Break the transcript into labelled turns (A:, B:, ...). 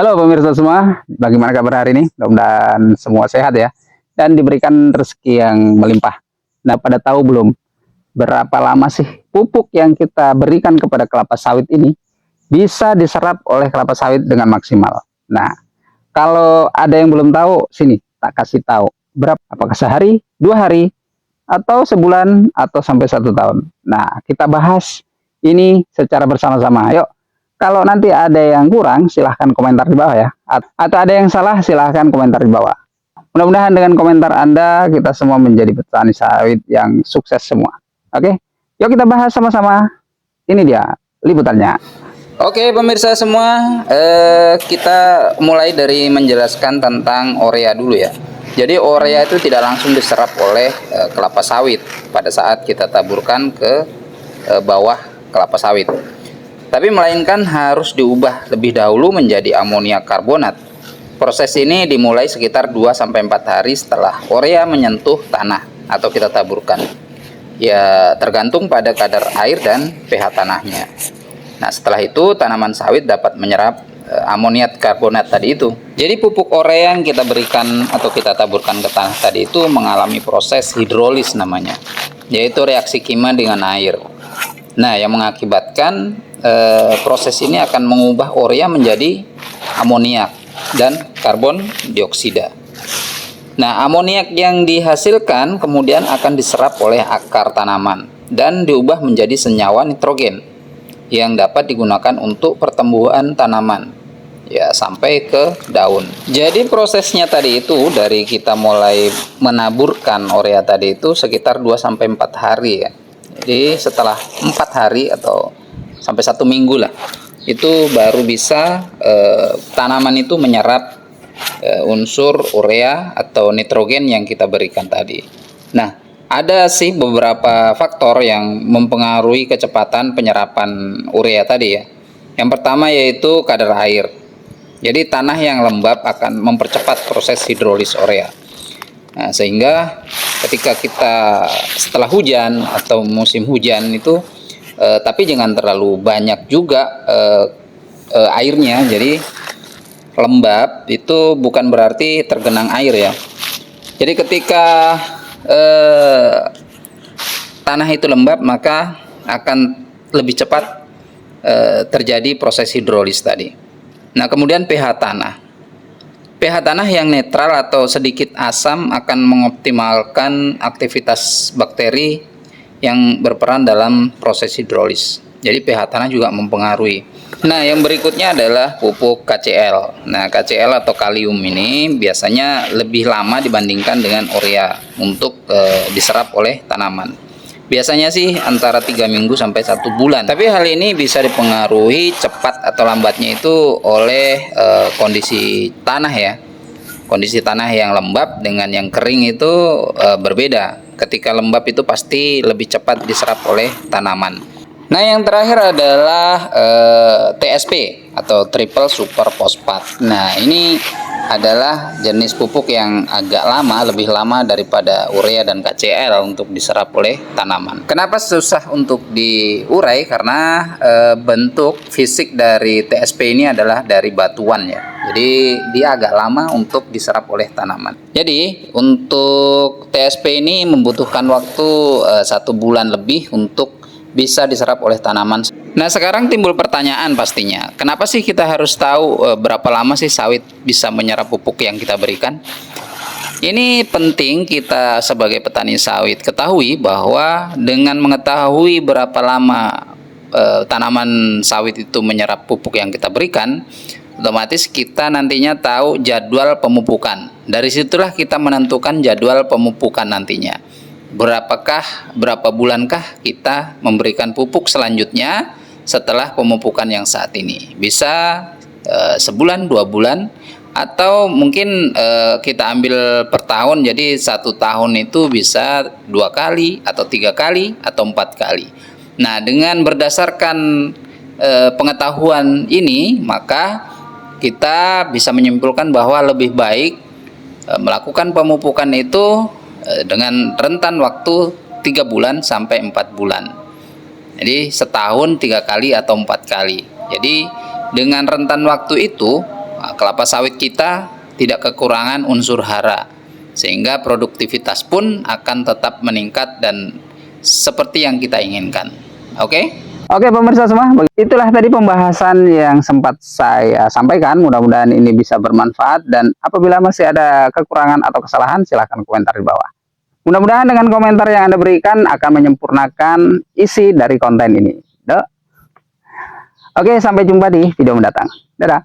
A: Halo pemirsa semua, bagaimana kabar hari ini? Mudah-mudahan semua sehat ya, dan diberikan rezeki yang melimpah. Nah, pada tahu belum berapa lama sih pupuk yang kita berikan kepada kelapa sawit ini bisa diserap oleh kelapa sawit dengan maksimal? Nah, kalau ada yang belum tahu, sini tak kasih tahu. Berapa? Apakah sehari, 2 hari, atau sebulan, atau sampai 1 tahun? Nah, kita bahas ini secara bersama-sama. Yuk, kalau nanti ada yang kurang, silahkan komentar di bawah ya. Atau ada yang salah, silahkan komentar di bawah. Mudah-mudahan dengan komentar Anda, kita semua menjadi petani sawit yang sukses semua. Oke, yuk kita bahas sama-sama. Ini dia liputannya.
B: Oke pemirsa semua, kita mulai dari menjelaskan tentang urea dulu ya. Jadi urea itu tidak langsung diserap oleh kelapa sawit pada saat kita taburkan ke bawah kelapa sawit. Tapi melainkan harus diubah lebih dahulu menjadi amonia karbonat. Proses ini dimulai sekitar 2-4 hari setelah urea menyentuh tanah atau kita taburkan. Ya tergantung pada kadar air dan pH tanahnya. Nah setelah itu tanaman sawit dapat menyerap amoniat karbonat tadi itu. Jadi pupuk urea yang kita berikan atau kita taburkan ke tanah tadi itu mengalami proses hidrolis namanya, yaitu reaksi kimia dengan air. Nah yang mengakibatkan proses ini akan mengubah urea menjadi amoniak dan karbon dioksida. Nah amoniak yang dihasilkan kemudian akan diserap oleh akar tanaman dan diubah menjadi senyawa nitrogen yang dapat digunakan untuk pertumbuhan tanaman ya sampai ke daun. Jadi prosesnya tadi itu dari kita mulai menaburkan urea tadi itu sekitar 2-4 hari ya. Jadi setelah 4 hari atau sampai 1 minggu lah itu baru bisa tanaman itu menyerap unsur urea atau nitrogen yang kita berikan tadi. Nah ada sih beberapa faktor yang mempengaruhi kecepatan penyerapan urea tadi ya. Yang pertama yaitu kadar air. Jadi tanah yang lembab akan mempercepat proses hidrolis urea. Nah, sehingga ketika kita setelah hujan atau musim hujan itu tapi jangan terlalu banyak juga airnya. Jadi lembab itu bukan berarti tergenang air ya. Jadi ketika tanah itu lembab maka akan lebih cepat terjadi proses hidrolis tadi. Nah kemudian pH tanah. pH tanah yang netral atau sedikit asam akan mengoptimalkan aktivitas bakteri yang berperan dalam proses hidrolis. Jadi pH tanah juga mempengaruhi. Nah yang berikutnya adalah pupuk KCl. Nah KCl atau kalium ini biasanya lebih lama dibandingkan dengan urea untuk diserap oleh tanaman. Biasanya sih antara 3 minggu sampai 1 bulan. Tapi hal ini bisa dipengaruhi cepat atau lambatnya itu oleh kondisi tanah ya. Kondisi tanah yang lembab dengan yang kering itu berbeda. Ketika lembab itu pasti lebih cepat diserap oleh tanaman. Nah yang terakhir adalah TSP atau triple super fosfat. Nah ini adalah jenis pupuk yang agak lama, lebih lama daripada urea dan KCl untuk diserap oleh tanaman. Kenapa susah untuk diurai? Karena bentuk fisik dari TSP ini adalah dari batuan ya. Jadi dia agak lama untuk diserap oleh tanaman. Jadi untuk TSP ini membutuhkan waktu 1 bulan lebih untuk bisa diserap oleh tanaman. Nah sekarang timbul pertanyaan pastinya, kenapa sih kita harus tahu berapa lama sih sawit bisa menyerap pupuk yang kita berikan? Ini penting kita sebagai petani sawit ketahui bahwa dengan mengetahui berapa lama tanaman sawit itu menyerap pupuk yang kita berikan, otomatis kita nantinya tahu jadwal pemupukan. Dari situlah kita menentukan jadwal pemupukan nantinya. Berapa bulankah kita memberikan pupuk selanjutnya setelah pemupukan yang saat ini? Bisa sebulan, 2 bulan, atau mungkin kita ambil per tahun. Jadi 1 tahun itu bisa 2 kali atau 3 kali atau 4 kali. Nah dengan berdasarkan pengetahuan ini maka kita bisa menyimpulkan bahwa lebih baik melakukan pemupukan itu dengan rentan waktu 3 bulan sampai 4 bulan. Jadi setahun 3 kali atau 4 kali. Jadi dengan rentan waktu itu kelapa sawit kita tidak kekurangan unsur hara, sehingga produktivitas pun akan tetap meningkat dan seperti yang kita inginkan. Oke?
A: Oke pemirsa semua, itulah tadi pembahasan yang sempat saya sampaikan. Mudah-mudahan ini bisa bermanfaat, dan apabila masih ada kekurangan atau kesalahan silahkan komentar di bawah. Mudah-mudahan dengan komentar yang Anda berikan akan menyempurnakan isi dari konten ini. Oke, sampai jumpa di video mendatang. Dadah.